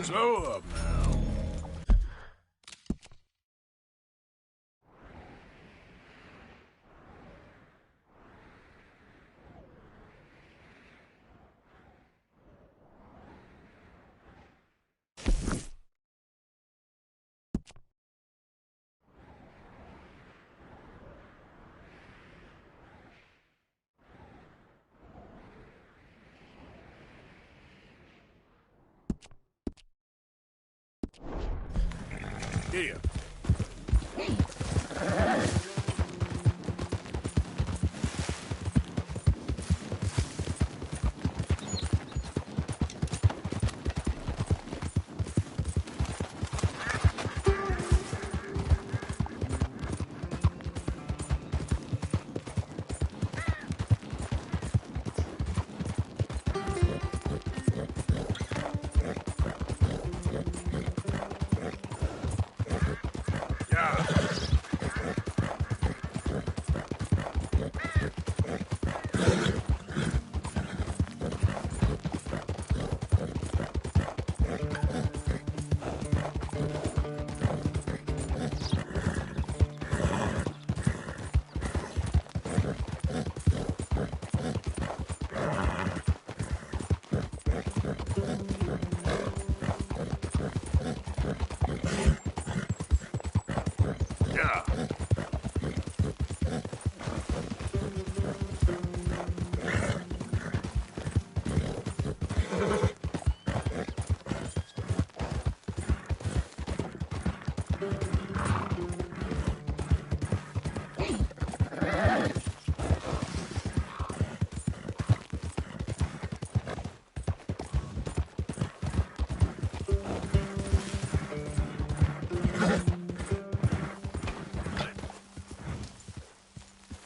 Slow up now. Here.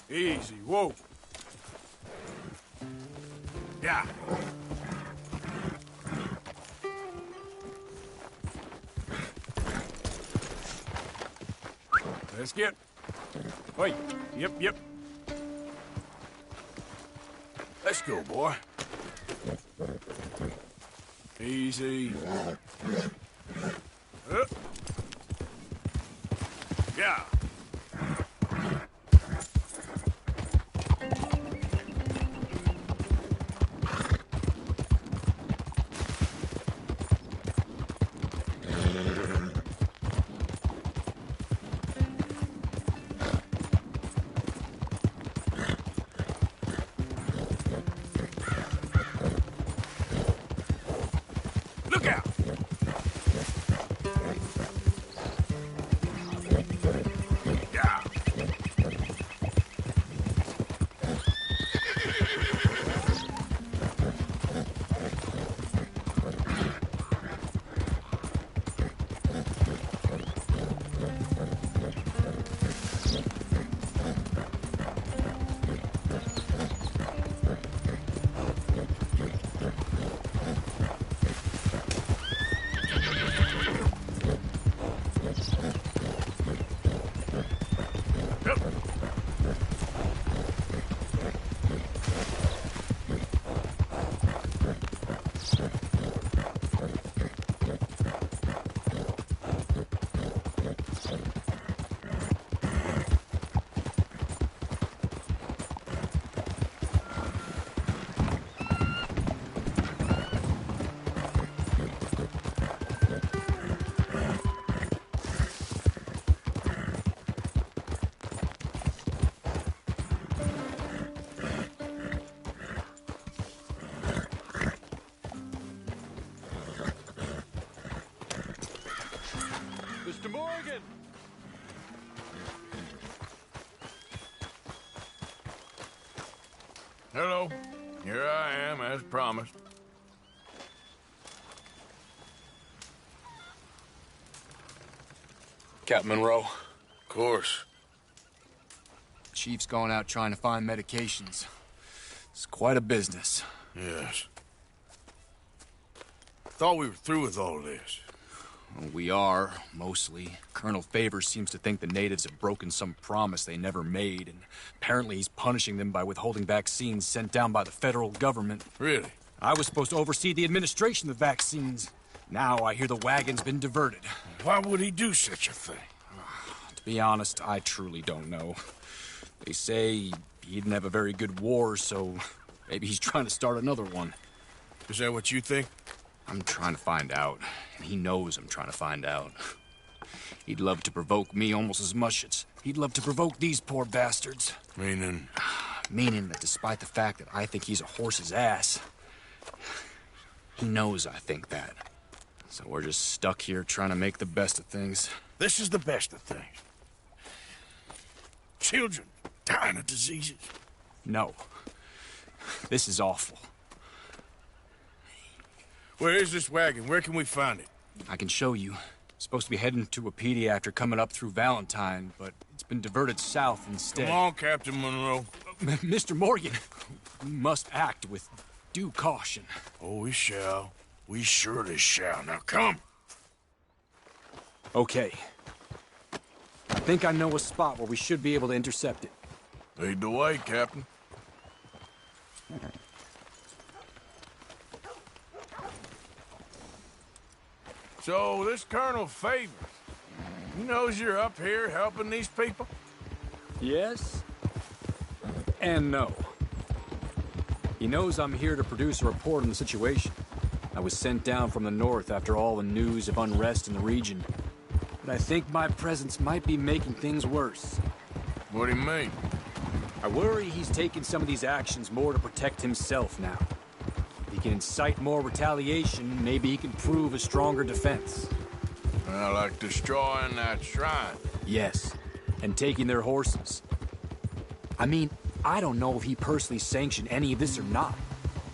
Easy, whoa. Yeah. Let's get. Wait. Yep. Let's go, boy. Easy. Yeah. Look out! Yeah. Mr. Morgan! Hello. Here I am, as promised. Captain Monroe. Of course. Chief's gone out trying to find medications. It's quite a business. Yes. Thought we were through with all this. Well, we are, mostly. Colonel Favors seems to think the natives have broken some promise they never made, and apparently he's punishing them by withholding vaccines sent down by the federal government. Really? I was supposed to oversee the administration of the vaccines. Now I hear the wagon's been diverted. Why would he do such a thing? To be honest, I truly don't know. They say he didn't have a very good war, so maybe he's trying to start another one. Is that what you think? I'm trying to find out, and he knows I'm trying to find out. He'd love to provoke me almost as much as he'd love to provoke these poor bastards. Meaning? Meaning that despite the fact that I think he's a horse's ass, he knows I think that. So we're just stuck here trying to make the best of things. This is the best of things. Children dying of diseases. No. This is awful. Where is this wagon? Where can we find it? I can show you. Supposed to be heading to Wapiti after coming up through Valentine, but it's been diverted south instead. Come on, Captain Monroe. Mr. Morgan, we must act with due caution. Oh, we shall. We surely shall. Now come. Okay. I think I know a spot where we should be able to intercept it. Lead the way, Captain. So, this Colonel Favors, he knows you're up here helping these people? Yes. And no. He knows I'm here to produce a report on the situation. I was sent down from the north after all the news of unrest in the region. But I think my presence might be making things worse. What do you mean? I worry he's taking some of these actions more to protect himself now. If he can incite more retaliation, maybe he can prove a stronger defense. Like destroying that shrine. Yes, and taking their horses. I mean, I don't know if he personally sanctioned any of this or not.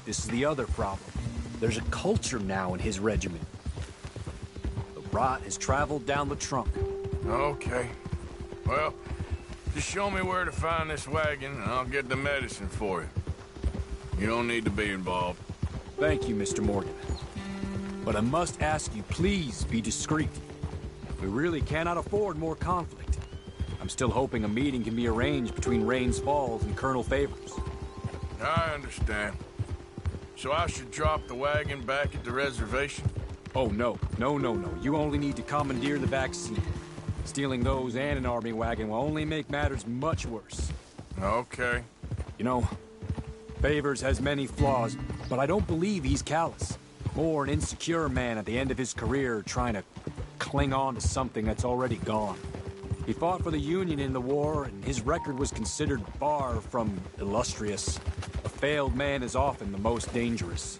This is the other problem. There's a culture now in his regiment. The rot has traveled down the trunk. Okay. Well, just show me where to find this wagon, and I'll get the medicine for you. You don't need to be involved. Thank you, Mr. Morgan. But I must ask you, please be discreet. We really cannot afford more conflict. I'm still hoping a meeting can be arranged between Rains Falls and Colonel Favors. I understand. So I should drop the wagon back at the reservation? Oh, no. No. You only need to commandeer the vaccine. Stealing those and an army wagon will only make matters much worse. Okay. You know, Favors has many flaws, but I don't believe he's callous. More an insecure man at the end of his career trying to cling on to something that's already gone. He fought for the Union in the war, and his record was considered far from illustrious. A failed man is often the most dangerous.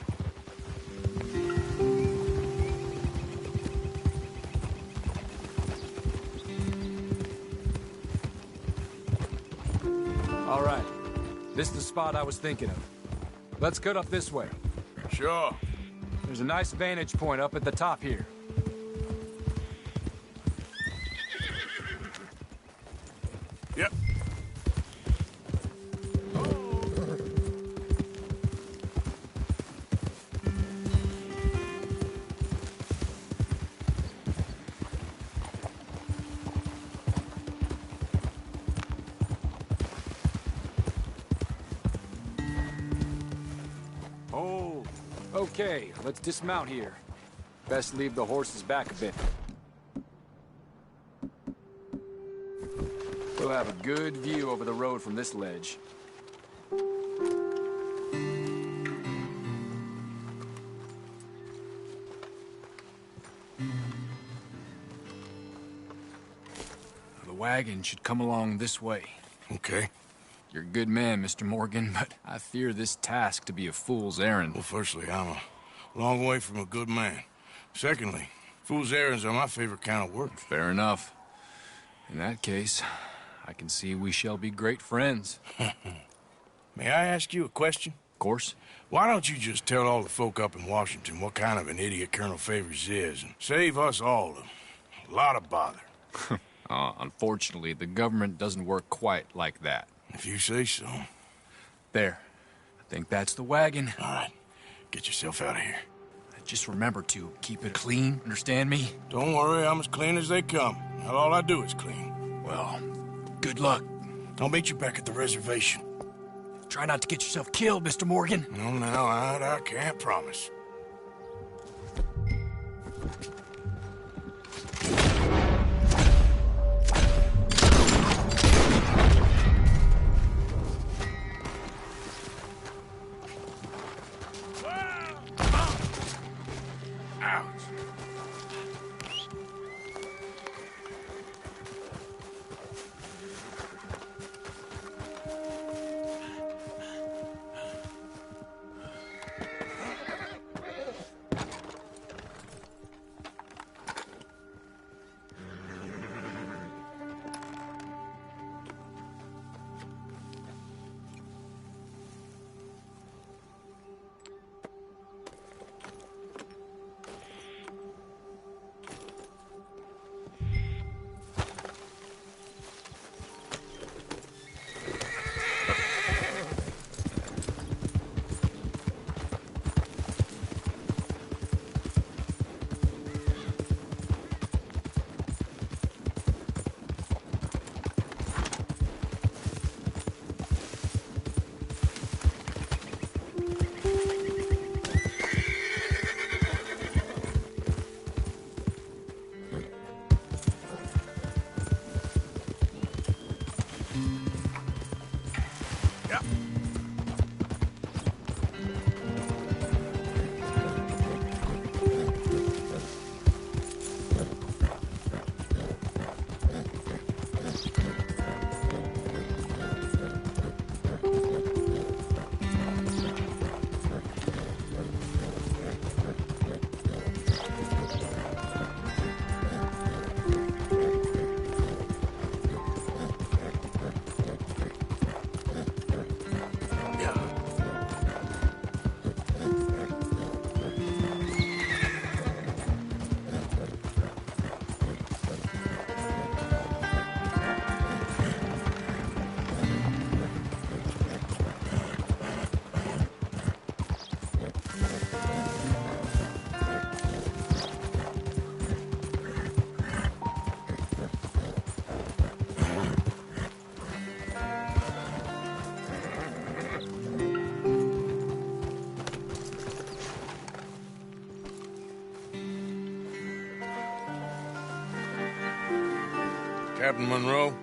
All right. This is the spot I was thinking of. Let's cut up this way. Sure. There's a nice vantage point up at the top here. Yep. Oh, okay. Let's dismount here. Best leave the horses back a bit. We'll have a good view over the road from this ledge. The wagon should come along this way. Okay. You're a good man, Mr. Morgan, but I fear this task to be a fool's errand. Well, firstly, I'm a long way from a good man. Secondly, fool's errands are my favorite kind of work. Fair enough. In that case, I can see we shall be great friends. May I ask you a question? Of course. Why don't you just tell all the folk up in Washington what kind of an idiot Colonel Favors is and save us all a lot of bother? Unfortunately, the government doesn't work quite like that. If you say so. There. I think that's the wagon. All right, get yourself out of here. Just remember to keep it clean, understand me? Don't worry, I'm as clean as they come. Not all I do is clean. Well, good luck. I'll meet you back at the reservation. Try not to get yourself killed, Mr. Morgan. No, now, I can't promise. Captain Monroe,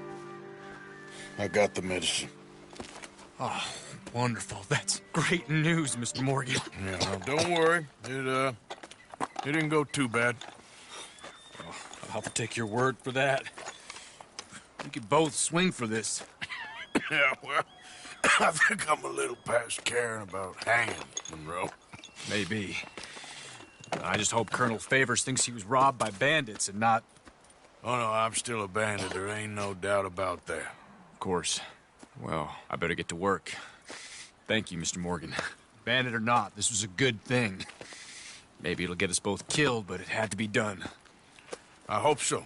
I got the medicine. Oh, wonderful. That's great news, Mr. Morgan. Yeah, now, don't worry. It didn't go too bad. Oh, I'll have to take your word for that. We could both swing for this. Yeah, well, I think I'm a little past caring about hanging, Monroe. Maybe. I just hope Colonel Favors thinks he was robbed by bandits and not... Oh, no, I'm still a bandit. There ain't no doubt about that. Of course. Well, I better get to work. Thank you, Mr. Morgan. Bandit or not, this was a good thing. Maybe it'll get us both killed, but it had to be done. I hope so.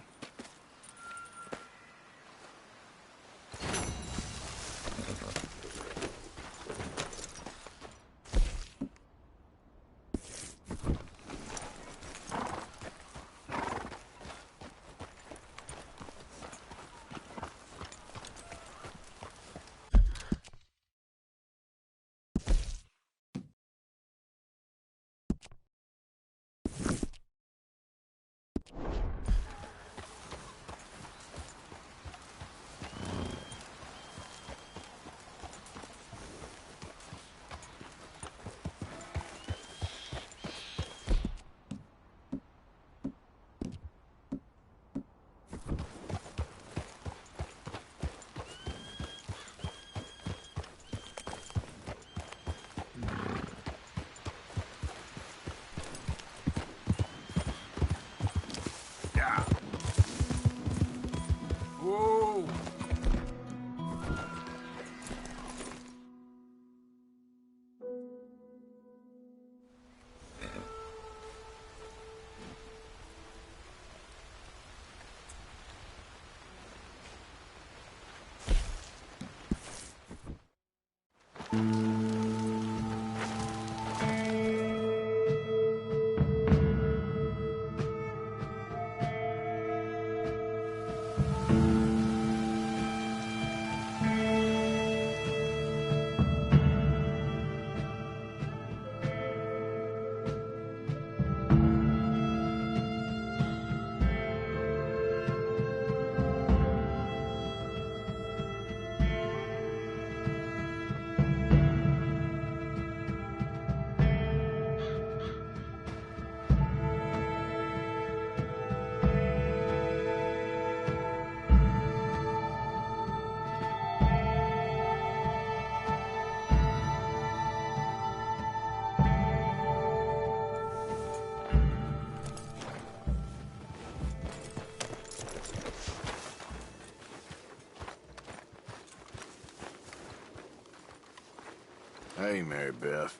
Hey, Mary Beth.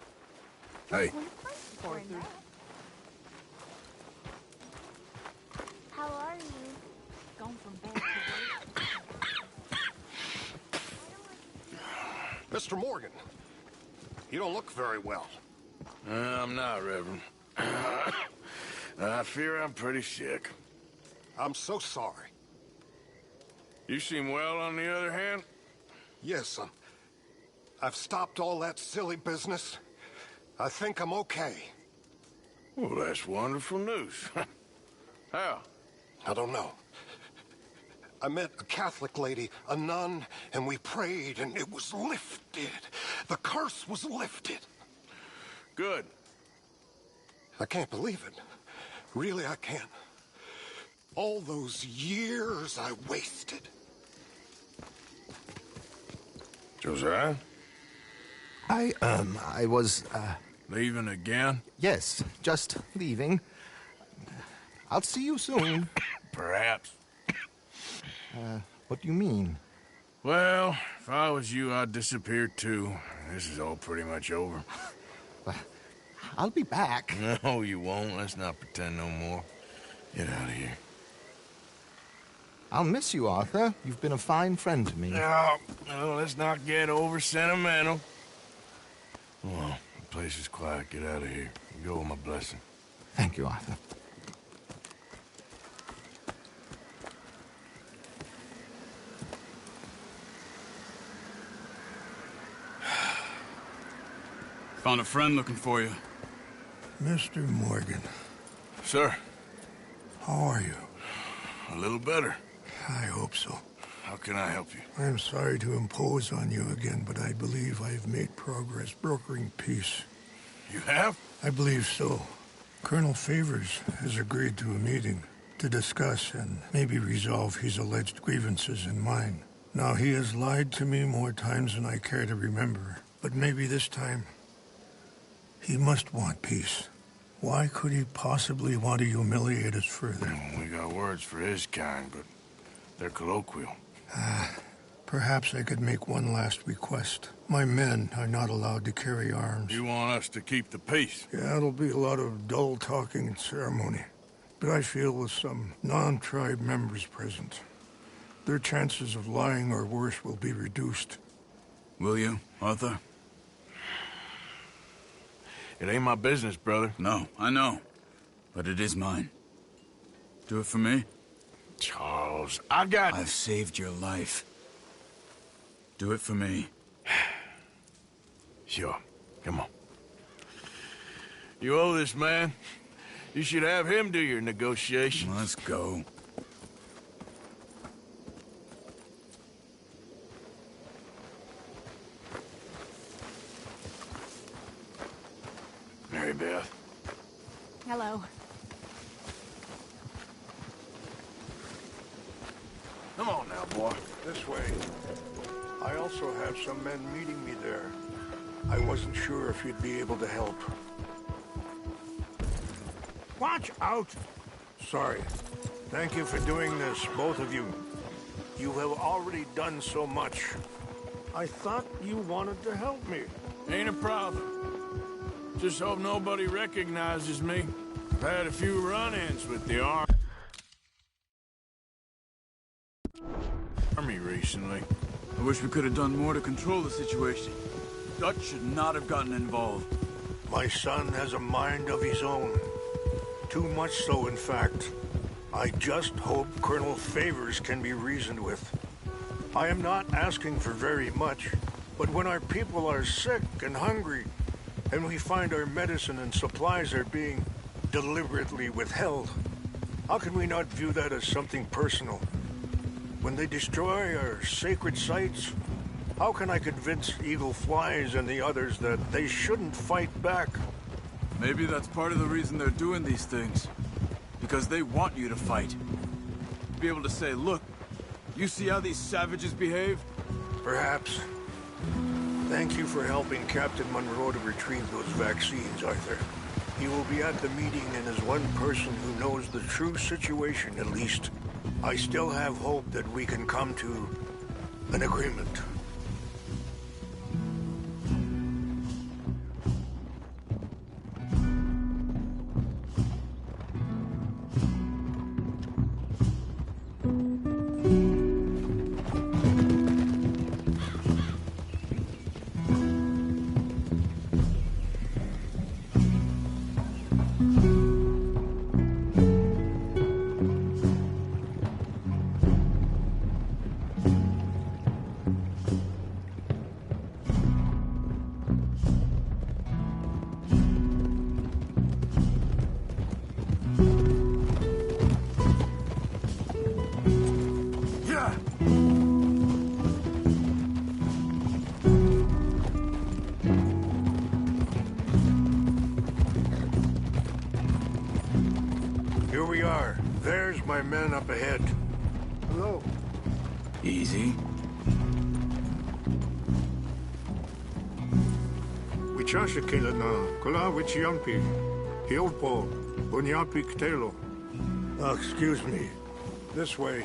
Hey. How are you? Gone from bad to worse. Mr. Morgan, you don't look very well. I'm not, Reverend. I fear I'm pretty sick. I'm so sorry. You seem well, on the other hand? Yes, I've stopped all that silly business. I think I'm okay. Well, that's wonderful news. How? I don't know. I met a Catholic lady, a nun, and we prayed, and it was lifted. The curse was lifted. Good. I can't believe it. Really, I can't. All those years I wasted. Josiah? I was, Leaving again? yes, just leaving. I'll see you soon. Perhaps. What do you mean? Well, if I was you, I'd disappear too. This is all pretty much over. I'll be back. No, you won't. Let's not pretend no more. Get out of here. I'll miss you, Arthur. You've been a fine friend to me. No, let's not get over sentimental. Well, the place is quiet. Get out of here. You go with my blessing. Thank you, Arthur. Found a friend looking for you. Mr. Morgan, Sir, how are you? a little better. I hope so. How can I help you? I'm sorry to impose on you again, but I believe I've made progress brokering peace. You have? I believe so. Colonel Favors has agreed to a meeting to discuss and maybe resolve his alleged grievances and mine. Now, he has lied to me more times than I care to remember, but maybe this time he must want peace. Why could he possibly want to humiliate us further? We got words for his kind, but they're colloquial. Perhaps I could make one last request. My men are not allowed to carry arms. You want us to keep the peace? Yeah, it'll be a lot of dull talking and ceremony. But I feel with some non-tribe members present, their chances of lying or worse will be reduced. Will you, Arthur? It ain't my business, brother. No, I know. But it is mine. Do it for me? Charles, I got... I've saved your life. Do it for me. Sure. Come on. You owe this man. You should have him do your negotiations. Let's go. Mary Beth. Hello. Come on now, boy. This way. I also have some men meeting me there. I wasn't sure if you'd be able to help. Watch out! Sorry. Thank you for doing this, both of you. You have already done so much. I thought you wanted to help me. Ain't a problem. Just hope nobody recognizes me. I've had a few run-ins with the army recently. I wish we could have done more to control the situation. Dutch should not have gotten involved. My son has a mind of his own. Too much so, in fact. I just hope Colonel Favors can be reasoned with. I am not asking for very much, but when our people are sick and hungry, and we find our medicine and supplies are being deliberately withheld, how can we not view that as something personal? When they destroy our sacred sites, how can I convince Eagle Flies and the others that they shouldn't fight back? Maybe that's part of the reason they're doing these things. Because they want you to fight. Be able to say, look, you see how these savages behave? Perhaps. Thank you for helping Captain Monroe to retrieve those vaccines, Arthur. He will be at the meeting and is one person who knows the true situation, at least. I still have hope that we can come to an agreement. Here we are. There's my men up ahead. Hello. Easy. Wichasha Kelana, Kola Wichiampi, Hiopo, Bunyapi Ktelo. Excuse me. This way.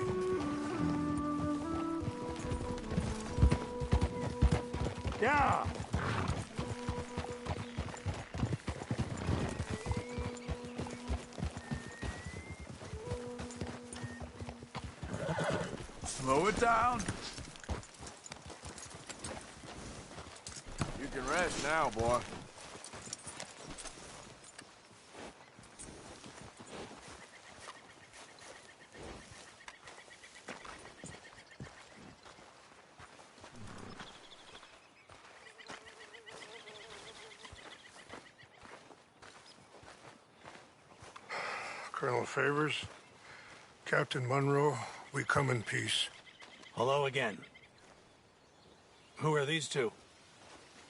Yeah! Slow it down. You can rest now, boy. Colonel Favors, Captain Monroe, we come in peace. Hello again. Who are these two?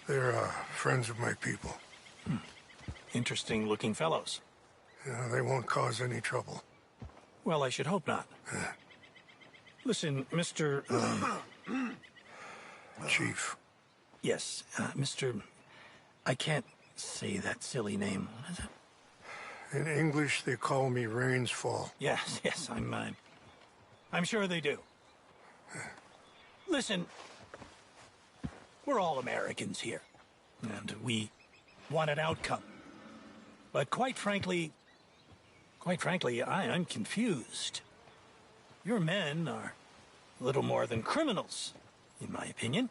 They're friends of my people. Interesting looking fellows. Yeah, they won't cause any trouble. Well, I should hope not. Listen, Mr. Chief. Yes, Mr. I can't say that silly name. What is it? In English, they call me Rainsfall. Yes, I'm sure they do. Listen, we're all Americans here, and we want an outcome. But quite frankly, I'm confused. Your men are a little more than criminals, in my opinion.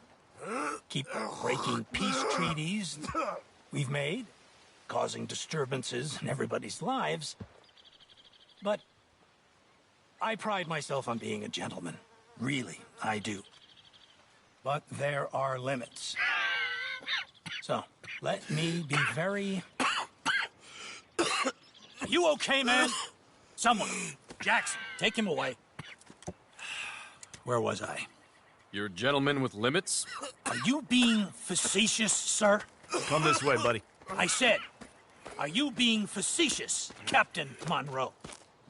Keep breaking peace treaties we've made, causing disturbances in everybody's lives. But I pride myself on being a gentleman. Really, I do. But there are limits. So, let me be very... Are you okay, man? Someone. Jackson, take him away. Where was I? You're a gentleman with limits? Are you being facetious, sir? Come this way, buddy. I said, are you being facetious, Captain Monroe?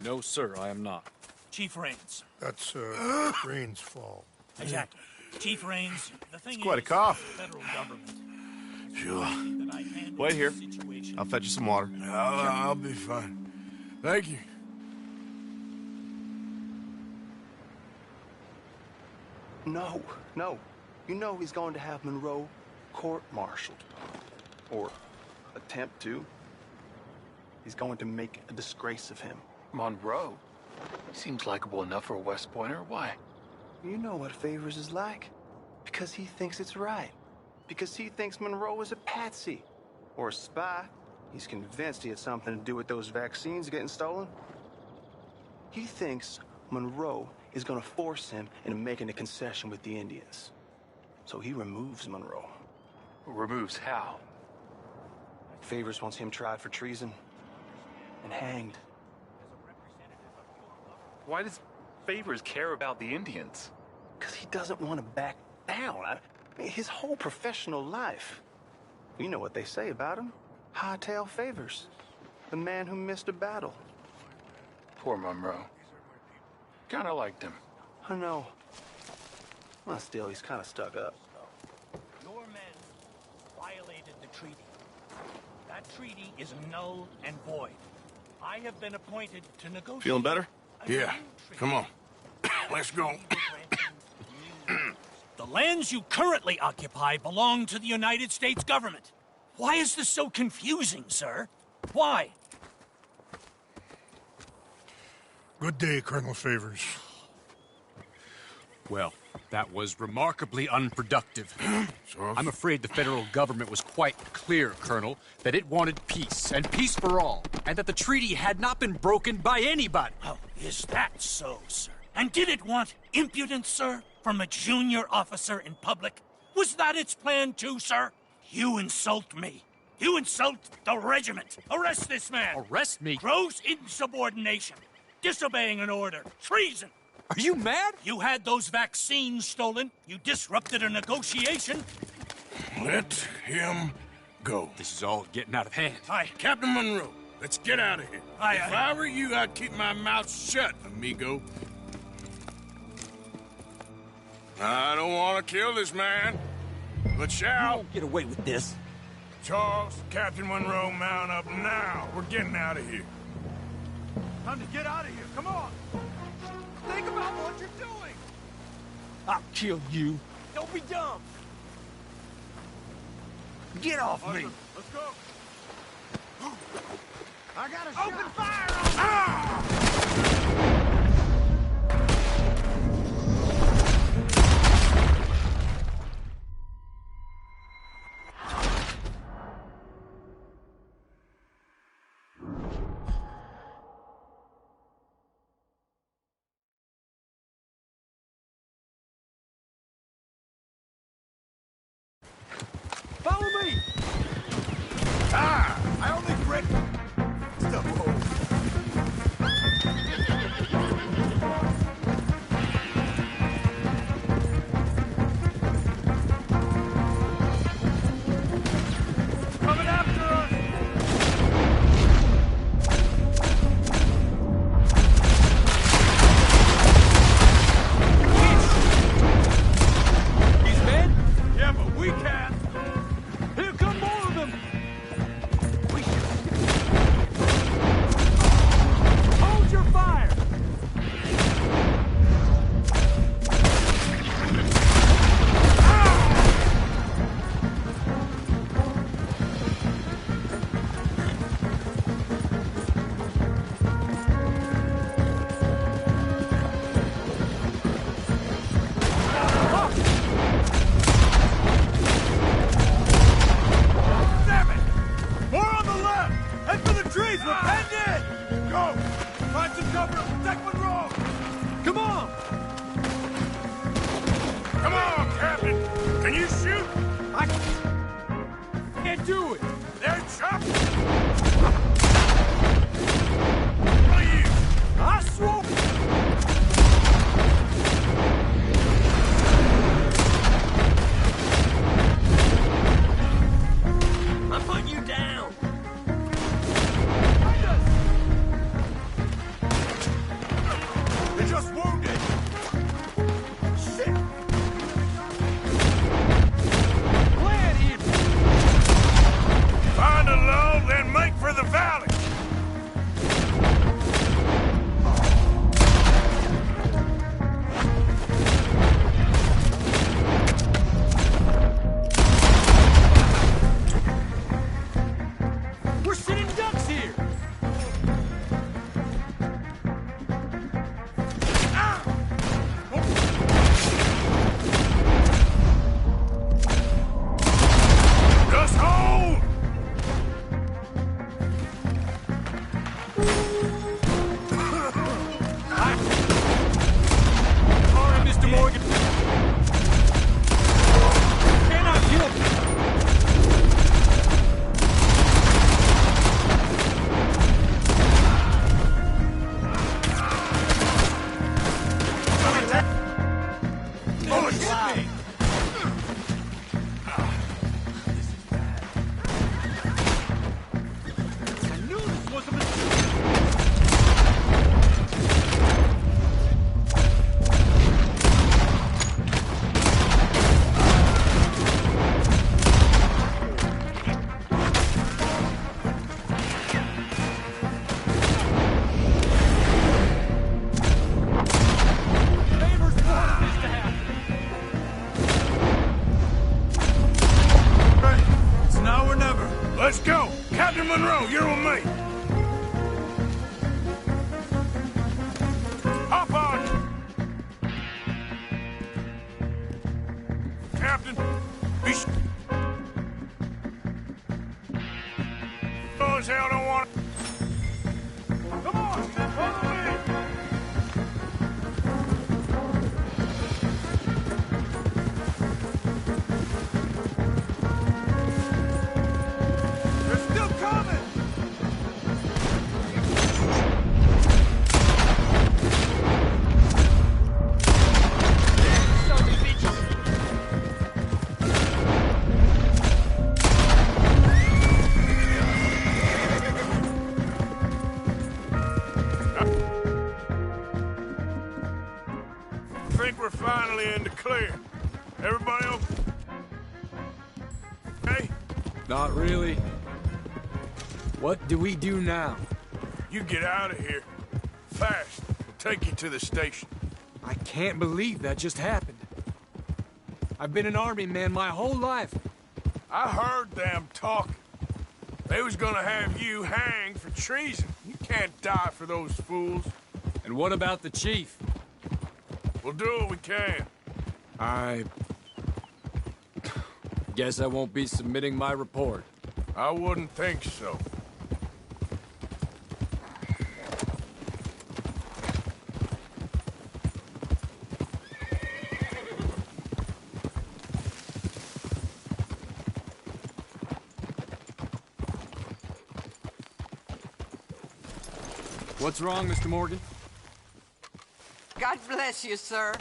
No, sir, I am not. Chief Rains. That's, Rainsfall. Exactly. Chief Rains, the thing It's quite a is, cough. the federal government. Sure. that I handle Wait here. the situation. I'll fetch you some water. I'll be fine. Thank you. No. You know he's going to have Monroe court-martialed. Or attempt to. He's going to make a disgrace of him. Monroe? He seems likable enough for a West Pointer. Why? You know what Favors is like. Because he thinks it's right. because he thinks Monroe is a patsy or a spy. He's convinced he had something to do with those vaccines getting stolen. He thinks Monroe is gonna force him into making a concession with the Indians. So he removes Monroe. Removes how? Favors wants him tried for treason and hanged. Why does Favors care about the Indians? Because he doesn't want to back down. His whole professional life. You know what they say about him. Hightail Favors. The man who missed a battle. Poor Monroe. Kinda liked him. I know. Well, still, he's kind of stuck up. Your men violated the treaty. That treaty is null and void. I have been appointed to negotiate. Feeling better? Yeah. Come on. Let's go. The lands you currently occupy belong to the United States government. Why is this so confusing, sir? Why? Good day, Colonel Favors. Well, that was remarkably unproductive. I'm afraid the federal government was quite clear, Colonel, that it wanted peace, and peace for all, and that the treaty had not been broken by anybody. Oh, is that so, sir? And did it want impudence, sir, from a junior officer in public? Was that its plan too, sir? You insult me. You insult the regiment. Arrest this man. Arrest me? Gross insubordination. Disobeying an order. Treason. Are you mad? You had those vaccines stolen. You disrupted a negotiation. Let him go. This is all getting out of hand. Captain Monroe, let's get out of here. If I were you, I'd keep my mouth shut, amigo. I don't want to kill this man, but shall. You won't get away with this. Charles, Captain Monroe, mount up now. We're getting out of here. Time to get out of here. Come on. Think about what you're doing. I'll kill you. Don't be dumb. Get off me. Let's go. I got a shot. Open fire on me. Follow me! I only grip. Stop. hell don't want... Come on, follow me! They're still coming! I think we're finally in the clear. Everybody okay? Not really. What do we do now? You get out of here. Fast. We'll take you to the station. I can't believe that just happened. I've been an army man my whole life. I heard them talking. They was gonna have you hanged for treason. You can't die for those fools. And what about the chief? We'll do what we can. I guess I won't be submitting my report. I wouldn't think so. What's wrong, Mr. Morgan? God bless you, sir.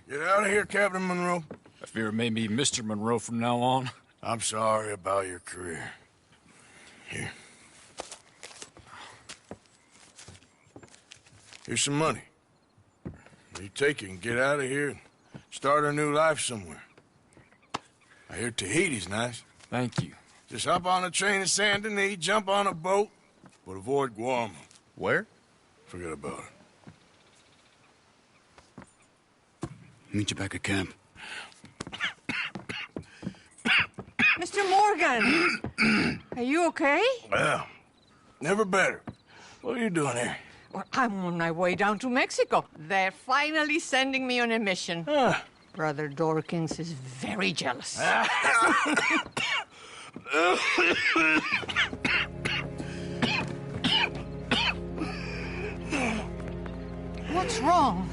Get out of here, Captain Monroe. I fear it may be Mr. Monroe from now on. I'm sorry about your career. Here. Here's some money. You take it and get out of here and start a new life somewhere. I hear Tahiti's nice. Thank you. Just hop on a train to Saint Denis, jump on a boat, but avoid Guam. Where? Forget about it. Meet you back at camp. Mr. Morgan! Are you okay? Well, never better. What are you doing here? Well, I'm on my way down to Mexico. They're finally sending me on a mission. Brother Dorkins is very jealous. What's wrong?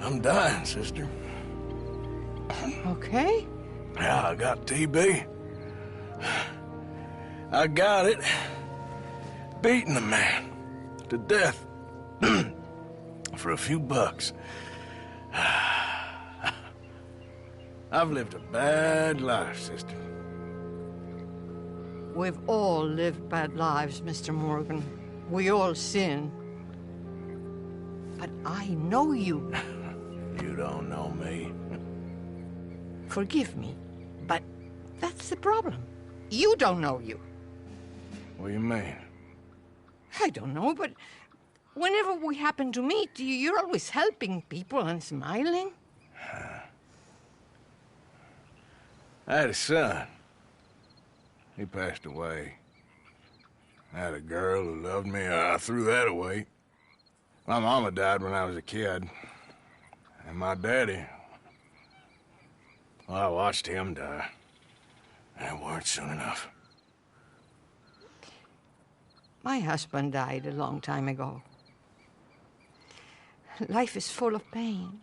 I'm dying, sister. Okay? Yeah, I got TB. I got it. Beating a man to death for a few bucks. I've lived a bad life, sister. We've all lived bad lives, Mr. Morgan. We all sin. But I know you. You don't know me. Forgive me, but that's the problem. You don't know you. What do you mean? I don't know, but whenever we happen to meet, you're always helping people and smiling. I had a son. He passed away. I had a girl who loved me. I threw that away. My mama died when I was a kid. And my daddy... Well, I watched him die. And it weren't soon enough. My husband died a long time ago. Life is full of pain.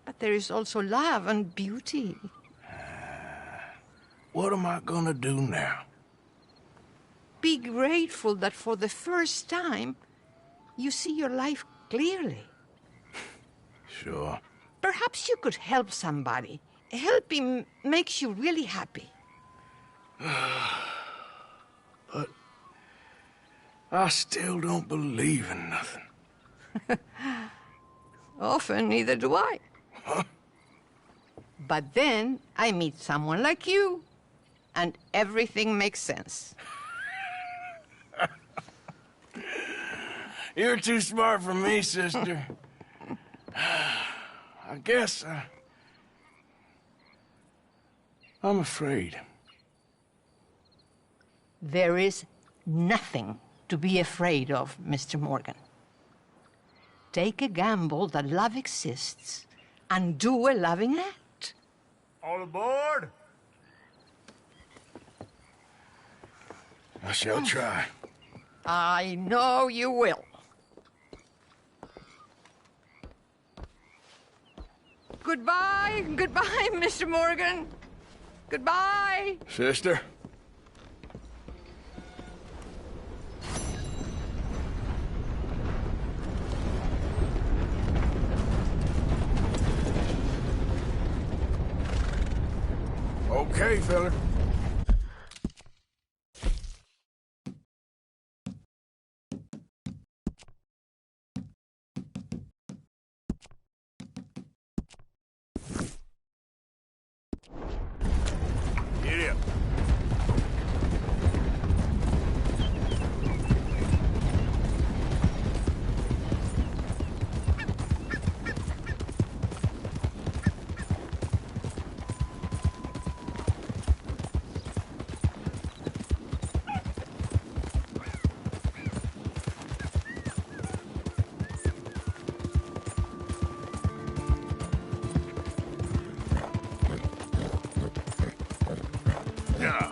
But there is also love and beauty. What am I gonna do now? Be grateful that for the first time, you see your life clearly. Sure. Perhaps you could help somebody. Helping makes you really happy. But I still don't believe in nothing. Often, neither do I. Huh? But then I meet someone like you, and everything makes sense. You're too smart for me, sister. I guess I'm afraid. There is nothing to be afraid of, Mr. Morgan. Take a gamble that love exists and do a loving act. All aboard? I shall try. I know you will. Goodbye, goodbye, Mr. Morgan. Goodbye. Sister? Okay, fella. Get up. Yeah.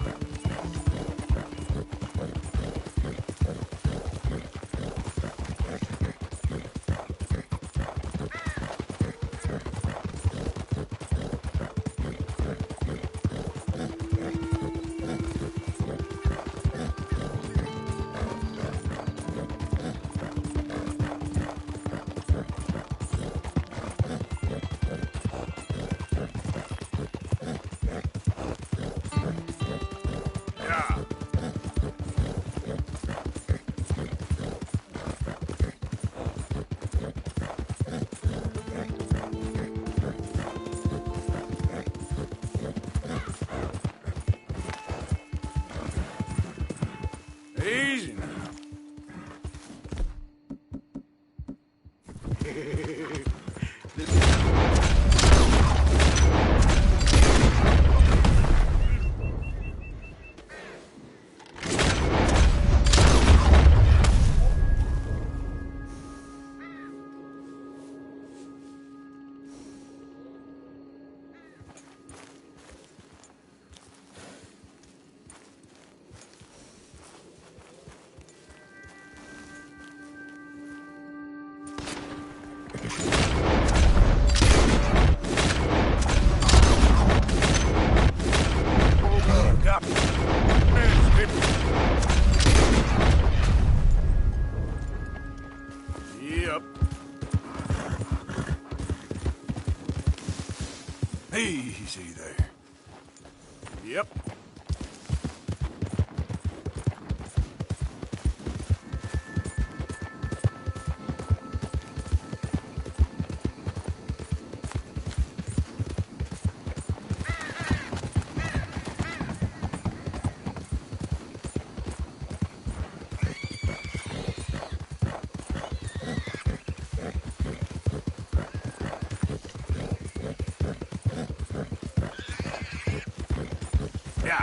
Easy now. Yep. Easy there. Yep. Yeah.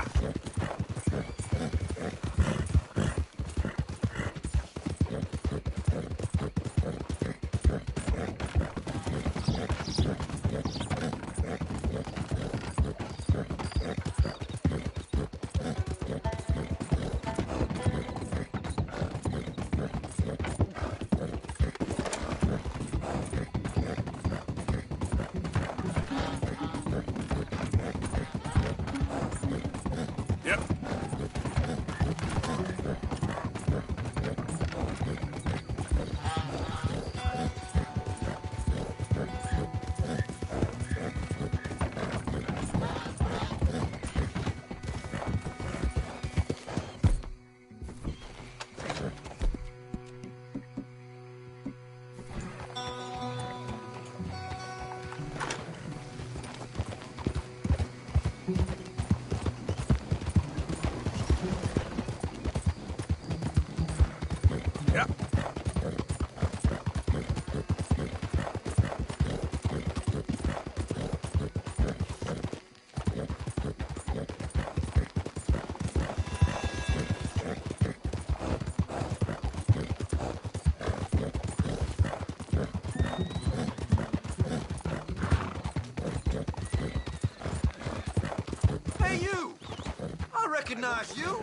recognize you.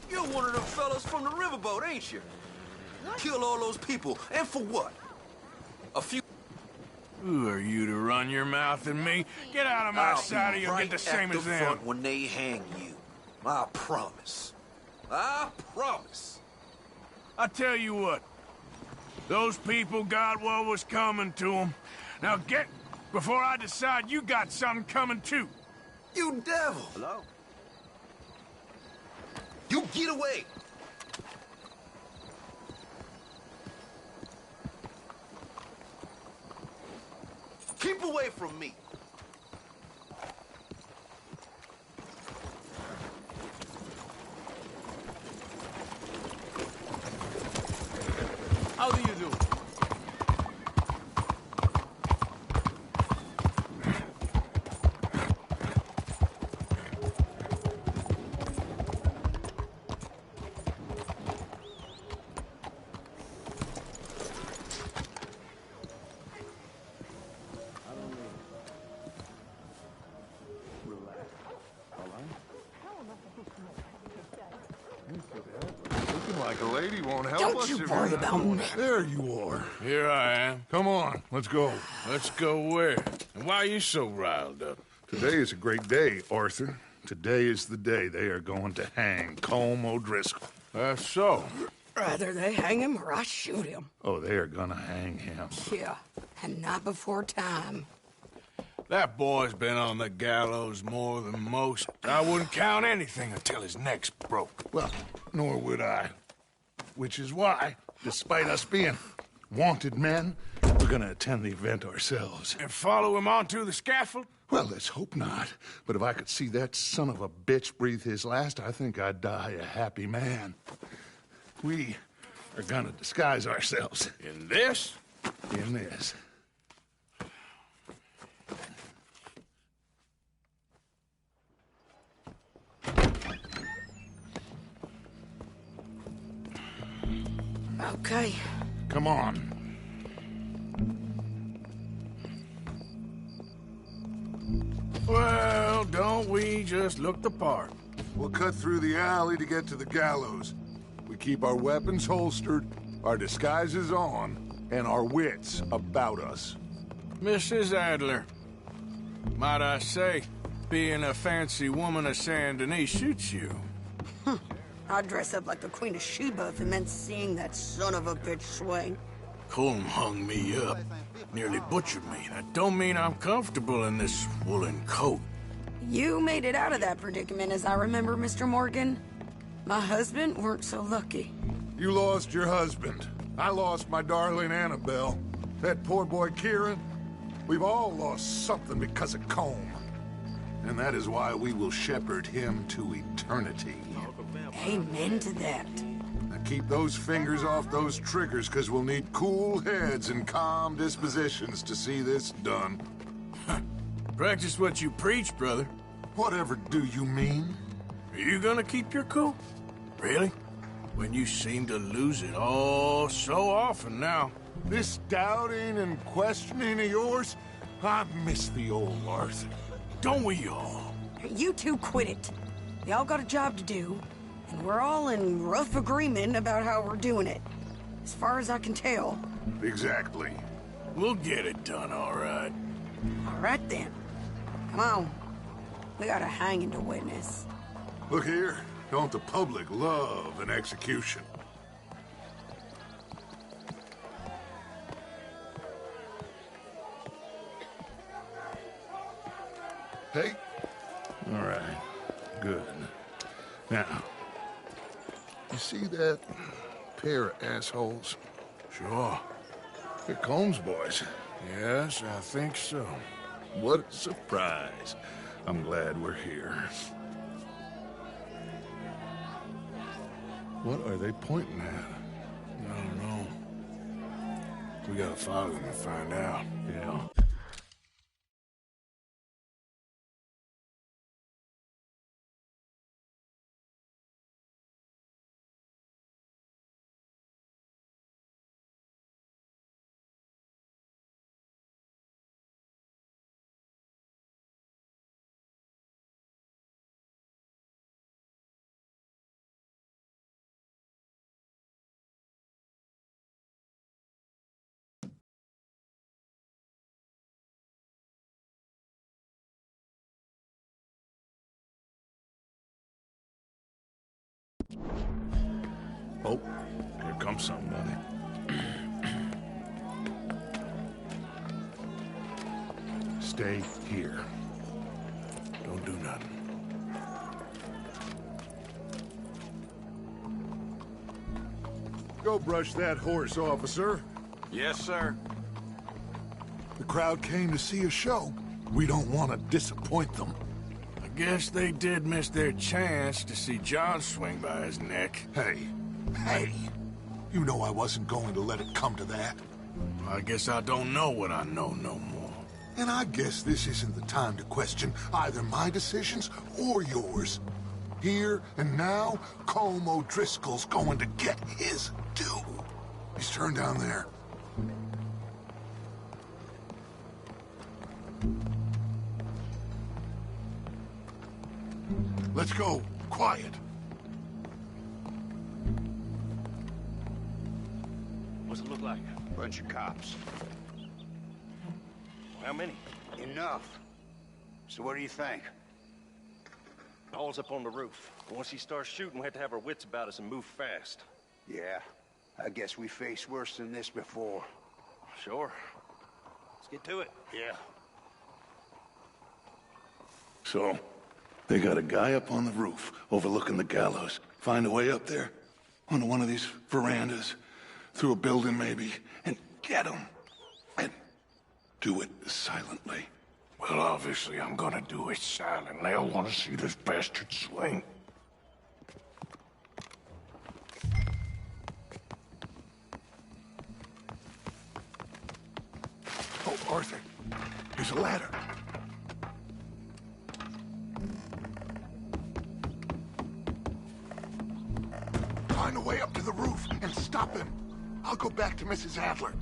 You're one of them fellas from the riverboat, ain't you? Kill all those people, and for what? A few... Who are you to run your mouth at me? Get out of my sight or you'll get the same as them. Front when they hang you. I promise. I promise. I tell you what. Those people got what was coming to them. Now get before I decide you got something coming too. You devil! Hello? You get away! Keep away from me! How do you do? Looking like a lady won't help Don't us. you worry about me. There you are. Here I am. Come on, let's go. Let's go where? And why are you so riled up? Today is a great day, Arthur. Today is the day they are going to hang Colm O'Driscoll. That's so. Rather they hang him or I shoot him. Oh, they are gonna hang him. Yeah, and not before time. That boy's been on the gallows more than most. I wouldn't count anything until his neck's broke. Well, nor would I. Which is why, despite us being wanted men, we're gonna attend the event ourselves. And follow him onto the scaffold? Well, let's hope not. But if I could see that son of a bitch breathe his last, I think I'd die a happy man. We are gonna disguise ourselves. In this? In this. Okay. Come on. Well, don't we just look the part? We'll cut through the alley to get to the gallows. We keep our weapons holstered, our disguises on, and our wits about us. Mrs. Adler, might I say, being a fancy woman of Saint Denis suits you. I'd dress up like the Queen of Sheba if it meant seeing that son of a bitch swing. Colm hung me up, nearly butchered me. That don't mean I'm comfortable in this woolen coat. You made it out of that predicament, as I remember, Mr. Morgan. My husband weren't so lucky. You lost your husband. I lost my darling Annabelle. That poor boy Kieran. We've all lost something because of Colm. And that is why we will shepherd him to eternity. Amen to that. Now keep those fingers off those triggers, because we'll need cool heads and calm dispositions to see this done. Practice what you preach, brother. Whatever do you mean? Are you gonna keep your cool? Really? When you seem to lose it all so often now. This doubting and questioning of yours, I miss the old Arthur. Don't we all? You two quit it. Y'all got a job to do, and we're all in rough agreement about how we're doing it. As far as I can tell. Exactly. We'll get it done, all right. All right, then. Come on. We got a hanging to witness. Look here. Don't the public love an execution? Hey? All right. Good. Now, you see that pair of assholes? Sure. They're Colm's boys. Yes, I think so. What a surprise. I'm glad we're here. What are they pointing at? I don't know. We gotta follow them and find out. Yeah. Oh, here comes somebody. Stay here. Don't do nothing. Go brush that horse, officer. Yes, sir. The crowd came to see a show. We don't want to disappoint them. I guess they did miss their chance to see John swing by his neck. Hey, you know I wasn't going to let it come to that. I guess I don't know what I know no more. And I guess this isn't the time to question either my decisions or yours. Here and now, Colm O'Driscoll's going to get his due. He's turned down there. Let's go. Quiet. What's it look like? Bunch of cops. How many? Enough. So what do you think? Paul's up on the roof. Once he starts shooting, we have to have our wits about us and move fast. Yeah, I guess we faced worse than this before. Sure. Let's get to it. Yeah. So, they got a guy up on the roof overlooking the gallows. Find a way up there, onto one of these verandas, through a building maybe, and get him. And do it silently. Well, obviously I'm gonna do it silently. I want to see this bastard swing. Oh, Arthur, there's a ladder. Find a way up to the roof and stop him. I'll go back to Mrs. Adler.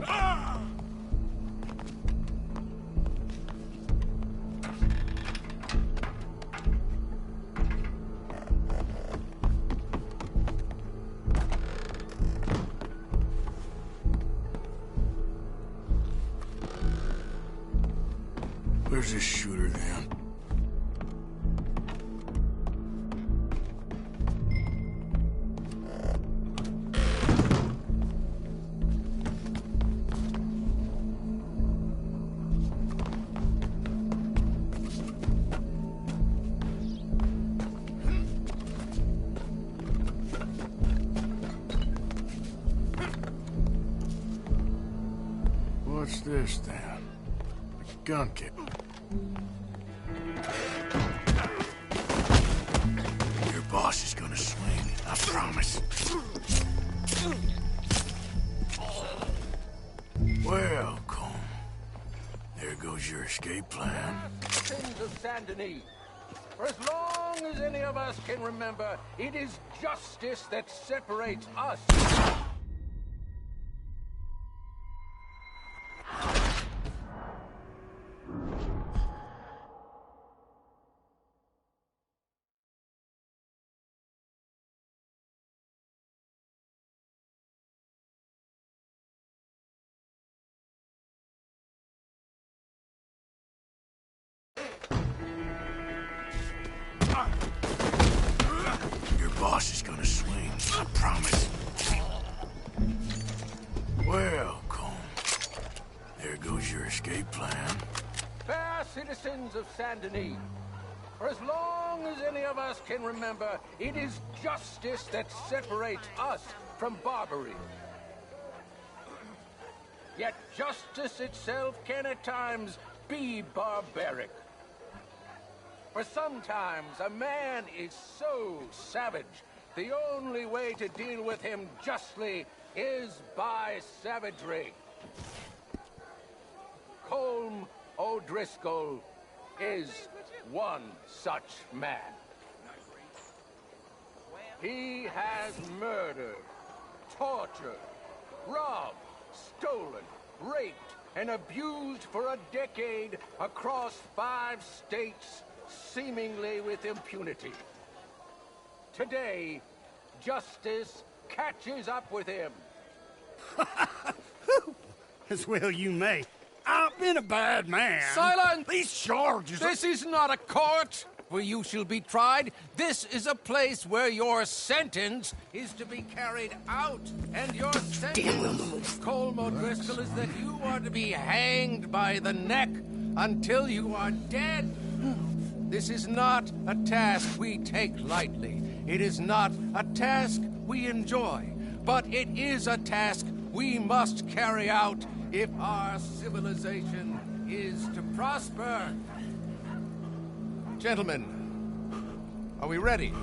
Ah! Where's this shooter then? What's this then? A gun kick. Your boss is gonna swing, I promise. Well, Colm, there goes your escape plan. Sins of Saint Denis. For as long as any of us can remember, it is justice that separates us. Your boss is gonna swing, I promise. Well, Colm, there goes your escape plan. Fair citizens of Saint Denis, for as long as any of us can remember, it is justice that separates us from Barbary. Yet justice itself can at times be barbaric. For sometimes a man is so savage, the only way to deal with him justly is by savagery. Colm O'Driscoll is one such man. He has murdered, tortured, robbed, stolen, raped, and abused for a decade across 5 states, seemingly with impunity. Today, justice catches up with him. As well you may. I've been a bad man. Silence! These charges This is not a court. where you shall be tried. This is a place where your sentence is to be carried out. And your sentence, Colm O'Driscoll, is that you are to be hanged by the neck until you are dead. This is not a task we take lightly. It is not a task we enjoy. But it is a task we must carry out if our civilization is to prosper. Gentlemen, are we ready?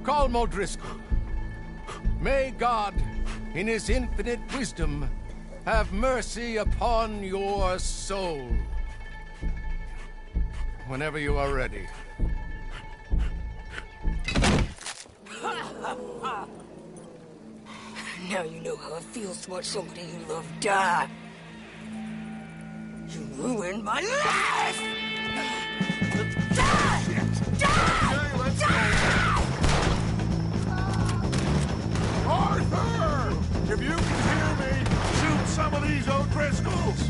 Colm O'Driscoll, may God, in his infinite wisdom, have mercy upon your soul. Whenever you are ready. Now you know how it feels to watch somebody you love die. You ruined my life! Die! Die! Die! Arthur! If you can hear me, shoot some of these O'Driscolls!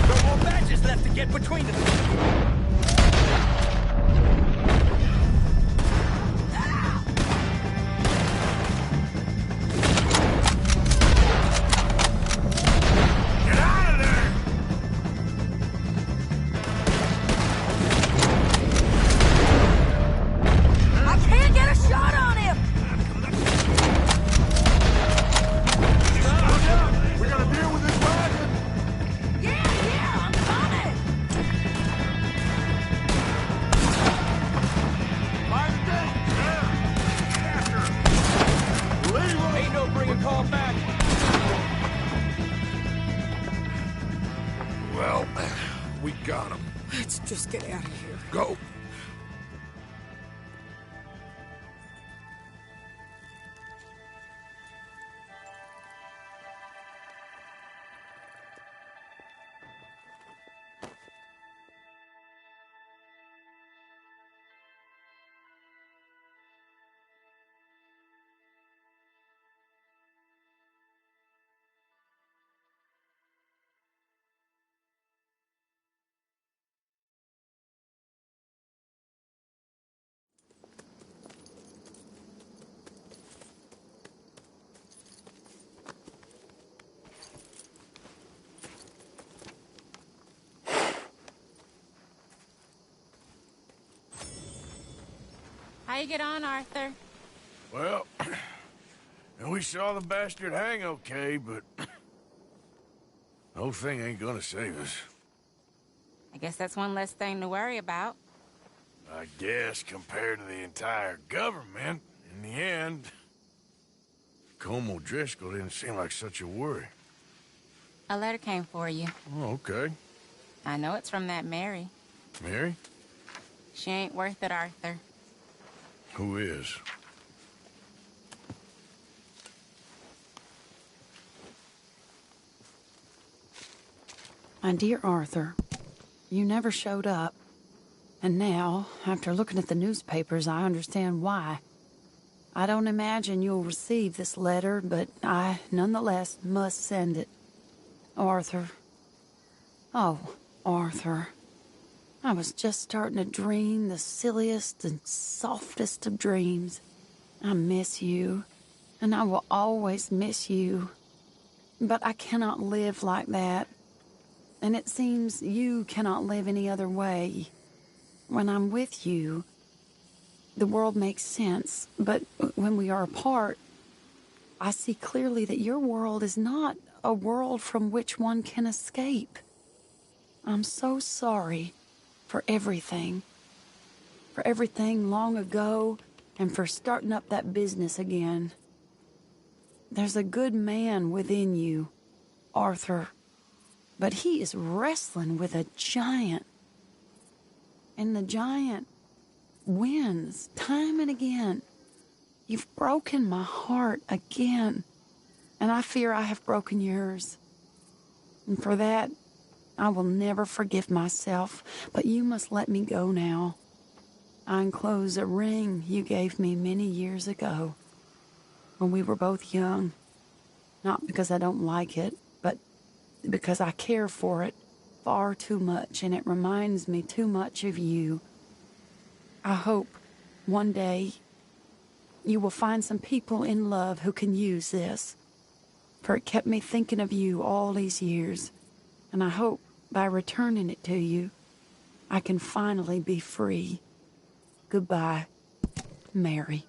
No more badges left to get between them. Well, we got him. Let's just get out of here. Go. How you get on, Arthur? Well, and we saw the bastard hang okay, but the whole thing ain't gonna save us. I guess that's one less thing to worry about. I guess, compared to the entire government, in the end, Colm O'Driscoll didn't seem like such a worry. A letter came for you. Oh, okay. I know it's from that Mary. Mary? She ain't worth it, Arthur. Who is? My dear Arthur, you never showed up. And now, after looking at the newspapers, I understand why. I don't imagine you'll receive this letter, but I, nonetheless, must send it. Arthur. Oh, Arthur. I was just starting to dream the silliest and softest of dreams. I miss you, and I will always miss you. But I cannot live like that. And it seems you cannot live any other way. When I'm with you, the world makes sense. But when we are apart, I see clearly that your world is not a world from which one can escape. I'm so sorry for everything. For everything long ago, and for starting up that business again. There's a good man within you, Arthur. But he is wrestling with a giant. And the giant wins time and again. You've broken my heart again. And I fear I have broken yours. And for that, I will never forgive myself. But you must let me go now. I enclose a ring you gave me many years ago, when we were both young. Not because I don't like it, but because I care for it far too much, and it reminds me too much of you. I hope one day you will find some people in love who can use this, for it kept me thinking of you all these years, and I hope by returning it to you, I can finally be free. Goodbye, Mary.